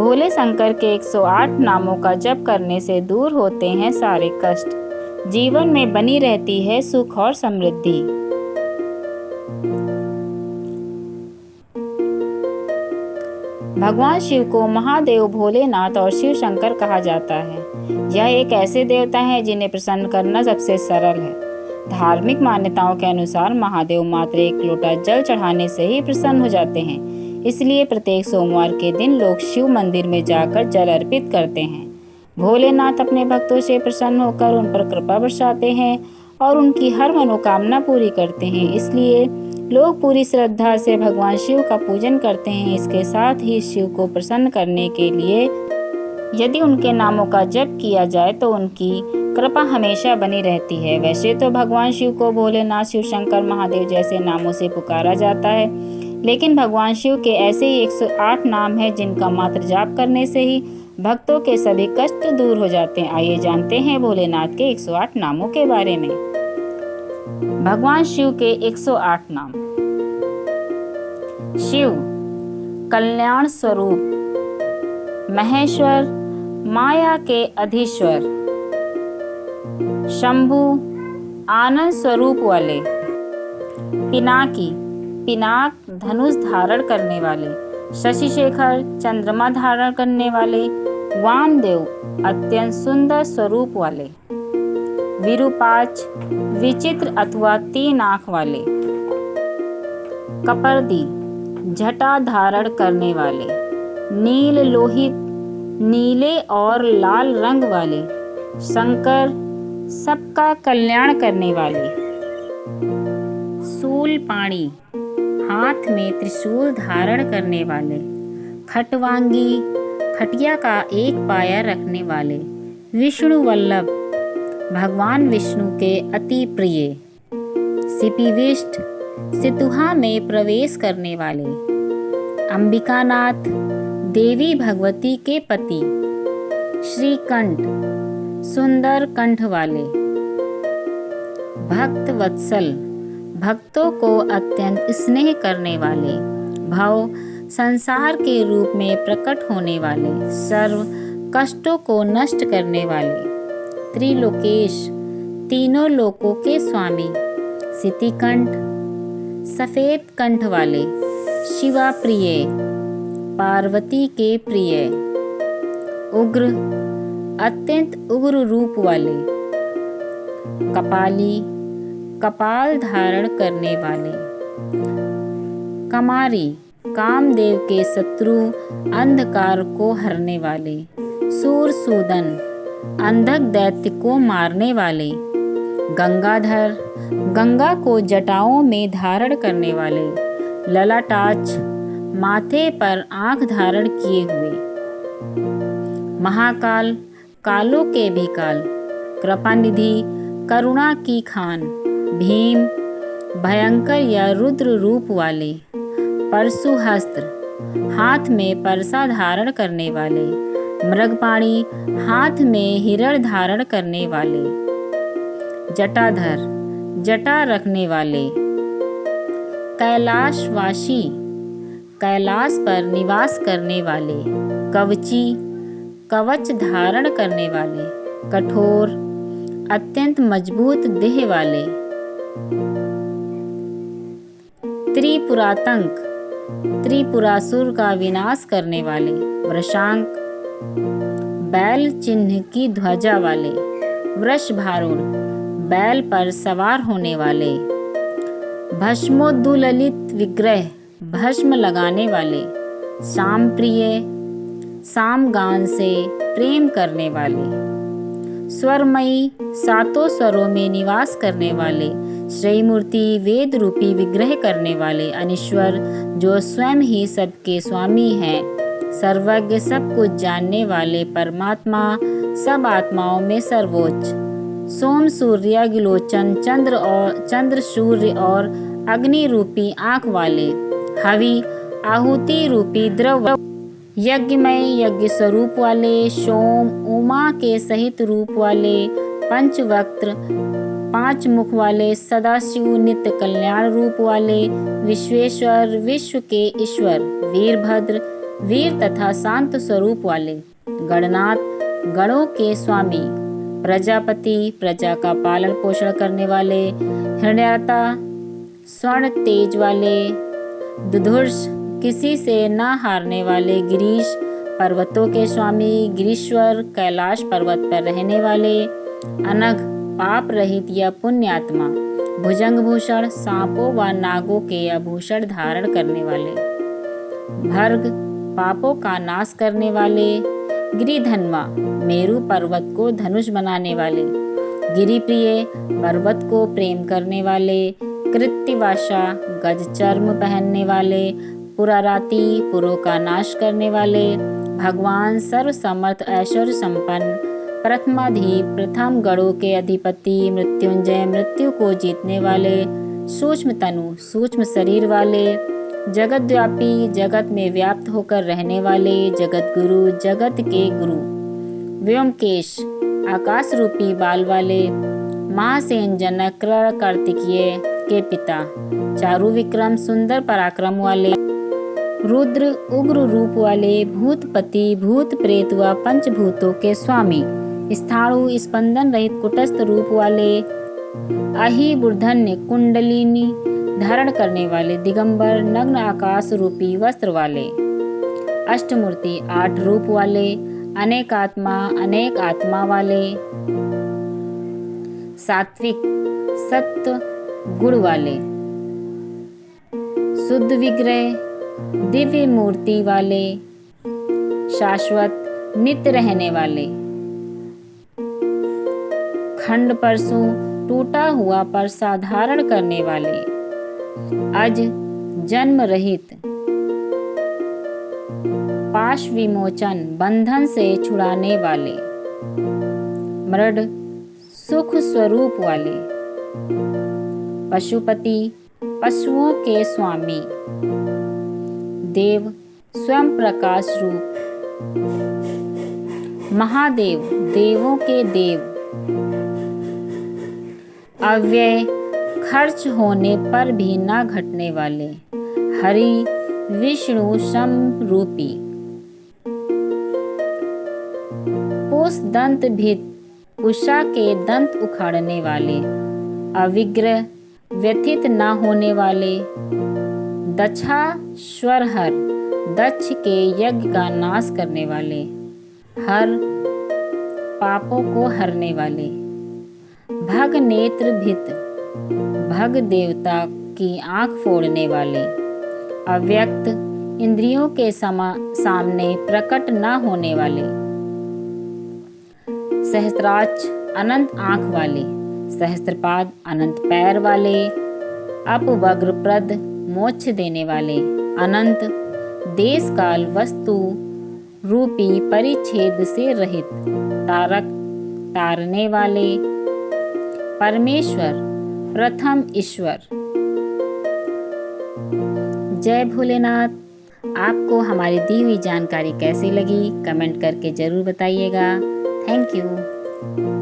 भोले शंकर के 108 नामों का जप करने से दूर होते हैं सारे कष्ट, जीवन में बनी रहती है सुख और समृद्धि। भगवान शिव को महादेव, भोलेनाथ और शिव शंकर कहा जाता है। यह एक ऐसे देवता हैं जिन्हें प्रसन्न करना सबसे सरल है। धार्मिक मान्यताओं के अनुसार महादेव मात्र एक लोटा जल चढ़ाने से ही प्रसन्न हो जाते हैं। इसलिए प्रत्येक सोमवार के दिन लोग शिव मंदिर में जाकर जल अर्पित करते हैं। भोलेनाथ अपने भक्तों से प्रसन्न होकर उन पर कृपा बरसाते हैं और उनकी हर मनोकामना पूरी करते हैं। इसलिए लोग पूरी श्रद्धा से भगवान शिव का पूजन करते हैं। इसके साथ ही शिव को प्रसन्न करने के लिए यदि उनके नामों का जप किया जाए तो उनकी कृपा हमेशा बनी रहती है। वैसे तो भगवान शिव को भोलेनाथ, शिव शंकर, महादेव जैसे नामों से पुकारा जाता है, लेकिन भगवान शिव के ऐसे ही 108 नाम हैं जिनका मात्र जाप करने से ही भक्तों के सभी कष्ट दूर हो जाते हैं। आइए जानते हैं भोलेनाथ के 108 नामों के बारे में। भगवान शिव के 108 नाम। शिव कल्याण स्वरूप, महेश्वर माया के अधीश्वर, शंभु आनंद स्वरूप वाले, पिनाकी पिनाक धनुष धारण करने वाले, शशिशेखर चंद्रमा धारण करने वाले, वामदेव अत्यंत सुंदर स्वरूप वाले, विरूपाक्ष विचित्र अथवा 3 आँख वाले, कपर्दी जटा धारण करने वाले, नील लोहित नीले और लाल रंग वाले, शंकर सबका कल्याण करने वाले, शूलपाणी हाथ में त्रिशूल धारण करने वाले, खटवांगी खटिया का एक पाया रखने वाले, विष्णु वल्लभ भगवान विष्णु के अति प्रिय, सिपिविष्ट सितुहा में प्रवेश करने वाले, अंबिकानाथ देवी भगवती के पति, श्रीकंठ सुंदर कंठ वाले, भक्त वत्सल भक्तों को अत्यंत स्नेह करने वाले, भव संसार के रूप में प्रकट होने वाले, सर्व कष्टों को नष्ट करने वाले, त्रिलोकेश तीनों लोकों के स्वामी, सितिकंठ सफेद कंठ वाले, शिवा प्रिय पार्वती के प्रिय, उग्र अत्यंत उग्र रूप वाले, कपाली कपाल धारण करने वाले, कमारी कामदेव के शत्रु अंधकार को हरने वाले, सूरसूदन अंधक दैत्य को मारने वाले, गंगाधर गंगा को जटाओं में धारण करने वाले, ललाटाक्ष माथे पर आँख धारण किए हुए, महाकाल कालों के भी काल, कृपानिधि करुणा की खान, भीम भयंकर या रुद्र रूप वाले, परशुहस्त्र हाथ में परसा धारण करने वाले, मृगपाणी हाथ में हिरण धारण करने वाले, जटाधर जटा रखने वाले, कैलाशवासी कैलाश पर निवास करने वाले, कवची कवच धारण करने वाले, कठोर अत्यंत मजबूत देह वाले, त्रिपुरातंक त्रिपुरासुर का विनाश करने वाले, वृषांक बैल चिन्ह की ध्वजा वाले, वृषभारूढ़ बैल पर सवार होने वाले, भस्मोद्दुललित विग्रह भस्म लगाने वाले, शाम प्रिय सामगान से प्रेम करने वाले, स्वरमयी सातों स्वरों में निवास करने वाले, श्रीमूर्ति वेद रूपी विग्रह करने वाले, अनीश्वर जो स्वयं ही सबके स्वामी हैं, सर्वज्ञ सब कुछ जानने वाले, परमात्मा सब आत्माओं में सर्वोच्च, सोम सूर्य गिलोचन चंद्र सूर्य और अग्नि रूपी आँख वाले, हवि आहुति रूपी द्रव, यज्ञमय यज्ञ स्वरूप वाले, सोम उमा के सहित रूप वाले, पंचवक्त्र 5 मुख वाले, सदाशिव नित्य कल्याण रूप वाले, विश्वेश्वर विश्व के ईश्वर, वीरभद्र वीर तथा शांत स्वरूप वाले, गणनाथ, गणों के स्वामी, प्रजापति, प्रजा का पालन पोषण करने वाले, हिरण्यता, स्वर्ण तेज वाले, दुधुर्ष, किसी से न हारने वाले, गिरीश, पर्वतों के स्वामी, गिरीश्वर, कैलाश पर्वत पर रहने वाले, अनघ, पाप रहित या पुण्यात्मा, भुजंग भूषण, सांपों व नागों के आभूषण धारण करने वाले, भर्ग, पापों का नाश करने वाले, गिरिधन्वा, मेरु पर्वत को धनुष बनाने वाले, गिरिप्रिय, पर्वत को प्रेम करने वाले, कृत्तिवासा, गज चर्म पहनने वाले, पुराराती, पुरों का नाश करने वाले, भगवान सर्वसमर्थ ऐश्वर्य संपन्न, प्रथमाधीप, प्रथम गणों के अधिपति, मृत्युंजय, मृत्यु को जीतने वाले, सूक्ष्म तनु, सूक्ष्म शरीर वाले, जगत व्यापी, जगत में व्याप्त होकर रहने वाले, जगत गुरु, जगत के गुरु, व्योमकेश, आकाश रूपी बाल वाले, महासेन जनक, कार्तिकेय के पिता, चारु विक्रम, सुंदर पराक्रम वाले, रुद्र, उग्र रूप वाले, भूतपति, भूत प्रेत व पंचभूतों के स्वामी, स्थाणु, स्पंदन रहित कुटस्थ रूप वाले, अहि मूर्धन्य, कुंडलिनी धारण करने वाले, दिगंबर, नग्न आकाश रूपी वस्त्र वाले, अष्टमूर्ति, 8 रूप वाले, अनेक आत्मा वाले, सात्विक, सत्व गुण वाले, शुद्ध विग्रह, दिव्य मूर्ति वाले, शाश्वत, नित्य रहने वाले, खंड परसों, टूटा हुआ पर साधारण करने वाले, अज, जन्म रहित, पाश विमोचन, बंधन से छुड़ाने वाले, मृड, सुख स्वरूप वाले, पशुपति, पशुओं के स्वामी, देव, स्वयं प्रकाश रूप, महादेव, देवों के देव, अव्यय, खर्च होने पर भी न घटने वाले, हरि, विष्णु सम रूपी, पुष दंत भित, उषा के दंत उखाड़ने वाले, अविग्रह, व्यथित न होने वाले, दक्षा स्वरहर, दक्ष के यज्ञ का नाश करने वाले, हर, पापों को हरने वाले, भग नेत्र भित, भग देवता की आंख फोड़ने वाले, अव्यक्त, इंद्रियों के सामने प्रकट न होने वाले, सहस्त्राक्ष, अनंत आंख वाले, सहस्त्रपाद, अनंत पैर वाले, अपवग्रप्रद, मोक्ष देने वाले, अनंत, देश काल वस्तु रूपी परिच्छेद से रहित, तारक, तारने वाले, परमेश्वर, प्रथम ईश्वर। जय भोलेनाथ। आपको हमारी दी हुई जानकारी कैसी लगी कमेंट करके ज़रूर बताइएगा। Thank you.